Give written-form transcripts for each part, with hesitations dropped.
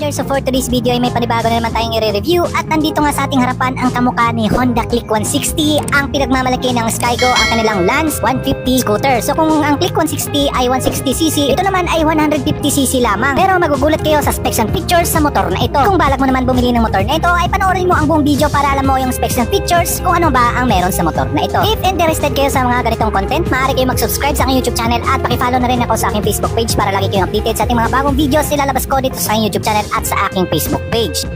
Rider, so for today's video ay may panibago na naman tayong i-review at nandito nga sa ating harapan ang kamukha ni Honda Click 160, ang pinagmamalaki ng Skygo, ang kanilang Lance 150 scooter. So kung ang Click 160 ay 160cc, ito naman ay 150cc lamang. Pero magugulat kayo sa specs and features sa motor na ito. Kung balak mo naman bumili ng motor na ito, ay panoorin mo ang buong video para alam mo yung specs and features kung ano ba ang meron sa motor na ito. If interested kayo sa mga ganitong content, maaari kayo mag-subscribe sa aking YouTube channel at paki-follow na rin ako sa aking Facebook page para lagi kayong updated sa ating mga bagong videos ilalabas ko dito sa aking YouTube channel at sa aking Facebook page.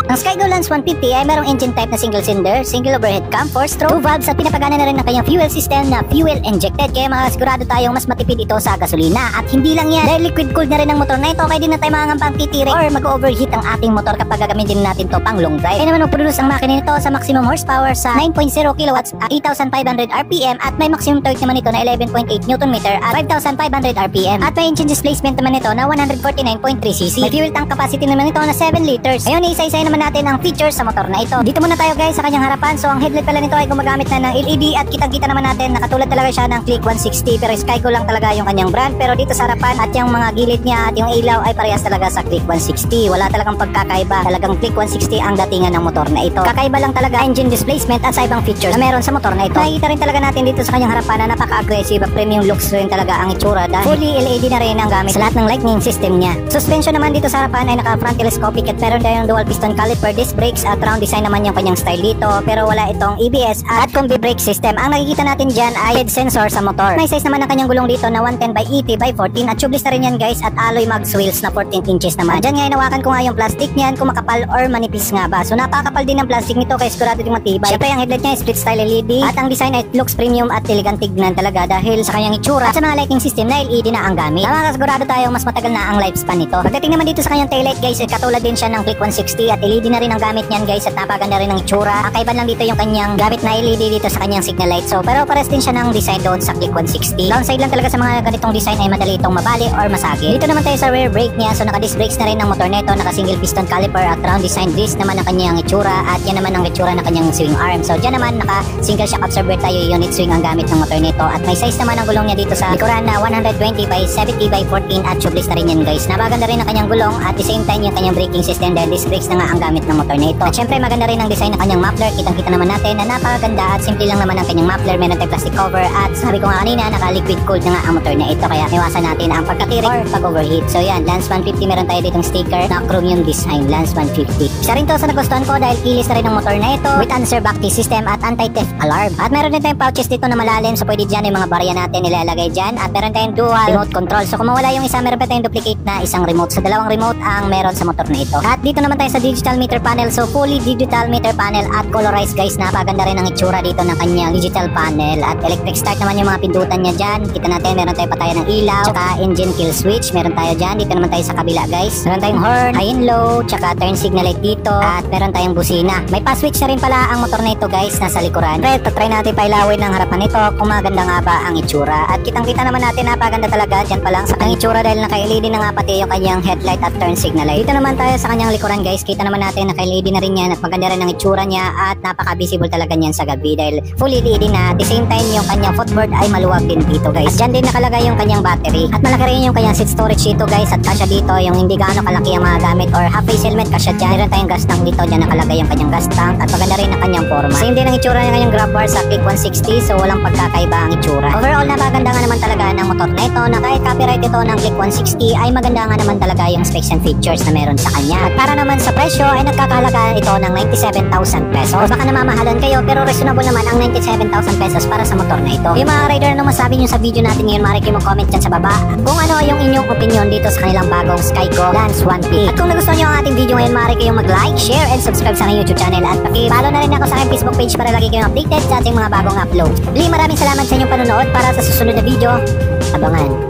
Ang Skygo Lance 150 ay merong engine type na single cylinder, single overhead cam, 4-stroke, 2 valves at pinapagana na rin ng kanyang fuel system na fuel injected, kaya makasigurado tayong mas matipid ito sa gasolina. At hindi lang yan, dahil liquid cooled na rin ang motor na ito, kaya di na tayo mangangampang titirik or mag-overheat ang ating motor kapag gagamitin natin to pang long drive. Kaya naman mag-produce ang makina nito sa maximum horsepower sa 9.0 kilowatts at 8,500 RPM at may maximum torque naman ito na 11.8 Nm at 5,500 RPM at may engine displacement naman ito na 149.3cc. May fuel tank capacity naman ito na 7 liters. Ngayon isa-isa naman natin ang features sa motor na ito. Dito muna tayo guys sa kanyang harapan. So ang headlight pala nito ay gumagamit na ng LED at kitang-kita naman natin nakatulad talaga siya ng Click 160, pero Skygo lang talaga yung kanyang brand. Pero dito sa harapan at yung mga gilid niya at yung ilaw ay parehas talaga sa Click 160. Wala talagang pagkakaiba. Talagang Click 160 ang datingan ng motor na ito. Kakaiba lang talaga engine displacement at sa ibang features na meron sa motor na ito. Nakikita rin talaga natin dito sa kanyang harapan na napaka-aggressive at premium looks rin talaga ang itsura dahil fully LED na rin ang gamit sa lahat ng lightning system niya. Suspension naman dito sa harapan ay naka-front telescopic at meron tayong dual piston caliper disc brakes at round design naman yung kanyang style dito, pero wala itong ABS at combi brake system. Ang nakikita natin dyan ay head sensor sa motor. May size naman ang kanyang gulong dito na 110/80/14 at tubeless na rin yan guys at alloy mags wheels na 14 inches naman. Dyan nga inawakan ko nga yung plastic niyan kung makapal or manipis nga ba. So napakapal din ang plastic nito kaya sigurado din matibay. Siyempre ang headlight niya ay split style LED at ang design ay looks premium at elegant tignan talaga dahil sa kanyang itsura at sa mga lighting system na LED na ang gamit. Sigurado tayo mas matagal na ang lifespan nito. Pagdating naman dito sa kanyang taillight guys, katulad din siya ng Click 160 at LED na rin ang gamit niyan guys at napaganda rin ang itsura. Ang kaiba lang dito yung kanyang gamit na LED dito sa kanyang signal light. So pero pares din siya ng design doon sa Click 160. Downside lang talaga sa mga ganitong design ay madali itong mabali or masagi. Dito naman tayo sa rear brake niya. So naka disc brakes na rin ng motor nito, naka single piston caliper at round design disc naman ang kanyang itsura at yan naman ang itsura ng kanyang swing arm. So dyan naman naka single shock absorber tayo unit swing ang gamit ng motor nito at may size naman ang gulong niya dito sa likuran na 120/70/14 at tubeless na rin yan guys. Napaganda rin ang kanyang gulong at the same time yung kanyang braking system dahil disc brakes na nga ang gamit ng motor nito. At syempre maganda rin ang design ng kanyang muffler. Kitang-kita naman natin na napakaganda at simple lang naman ang kanyang muffler. Meron tayong plastic cover at sabi ko nga kanina naka-liquid cooled na nga ang motor na ito kaya iwasan natin ang pagkatirik or pag-overheat. So yan, Lance 150 meron tayo ditong sticker na chromium design, Lance 150. Isa rin to sa nagustuhan ko dahil kilis na rin ang motor na ito with answer back key system at anti-theft alarm. At meron din tayong pouches dito na malalim so pwede dyan yung mga barya natin ilalagay dyan at meron tayong dual remote control. So kung mawala yung isa, meron pa tayong duplicate na isang remote. So dalawang remote ang meron sa motor na ito. At dito naman tayo sa digital meter panel. So fully digital meter panel at colorized guys. Napaganda rin ang itsura dito ng kanyang digital panel at electric start naman yung mga pindutan niya dyan. Kita natin meron tayo pa tayo ng ilaw tsaka engine kill switch meron tayo dyan. Dito naman tayo sa kabila guys, meron tayong horn, high and low tsaka turn signal light dito at meron tayong busina. May pass switch na rin pala ang motor na ito guys nasa likuran. Pero try natin pailawin ng harapan nito kung maganda nga ba ang itsura at kitang kita naman natin napaganda talaga dyan pa lang sa kanyang itsura dahil naka-LED na nga pati yung kanyang headlight at turn signal light. Dito naman tayo sa kanyang likuran guys, kita naman natin naka-LED na rin yan at maganda rin ang itsura niya at napaka-visible talaga niyan sa gabi dahil fully LED na. At the same time yung kanyang footboard ay maluwag din dito guys. At dyan din nakalagay yung kanyang battery at malaki rin yung kanyang seat storage dito guys at kasya dito yung hindi gaano kalaki ang mga gamit or half face helmet kasya dyan. Meron tayong gas tank dito, dyan nakalagay yung kanyang gas tank at maganda rin ang kanyang forma. Same din ang itsura ng kanyang grab bar sa Click 160 so walang pagkakaiba ang itsura. Overall napaganda nga naman talaga ng motor na ito na kahit copyright ito ng Click 160 ay maganda nga naman talaga yung specs and features na meron sa kanya. At para naman sa presyo ay nagkakahalaga ito ng 97,000 pesos. Baka namamahalan kayo pero reasonable naman ang 97,000 pesos para sa motor na ito. Yung mga rider ano masabi nyo sa video natin ngayon, maaari kayo mag-comment dyan sa baba kung ano yung inyong opinion dito sa kanilang bagong Skygo Lance 150. At kung nagustuhan nyo ang ating video ngayon, maaari kayong mag-like, share, and subscribe sa aking YouTube channel at paki-follow na rin ako sa aking Facebook page para lagi kayong updated sa ating mga bagong upload. Maraming salamat sa inyong panonood. Para sa susunod na video, abangan.